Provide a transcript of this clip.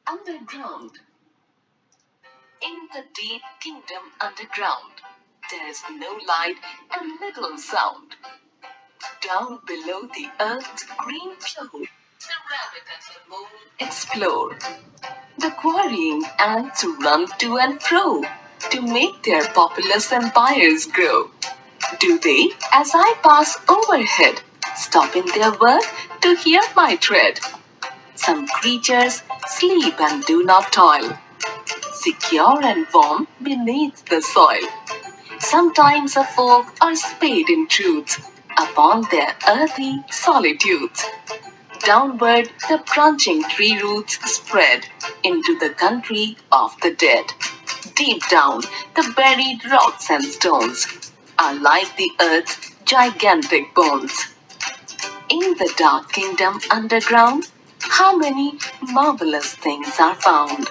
Underground. In the deep kingdom underground, there is no light and little sound. Down below the earth's green floor, the rabbit and the mole explore. The quarrying ants run to and fro to make their populous empires grow. Do they, as I pass overhead, stop in their work to hear my tread? Some creatures sleep and do not toil, secure and warm beneath the soil. Sometimes a folk are spade in truth upon their earthy solitudes. Downward the branching tree roots spread into the country of the dead. Deep down, the buried rocks and stones are like the earth's gigantic bones. In the dark kingdom underground, how many marvelous things are found.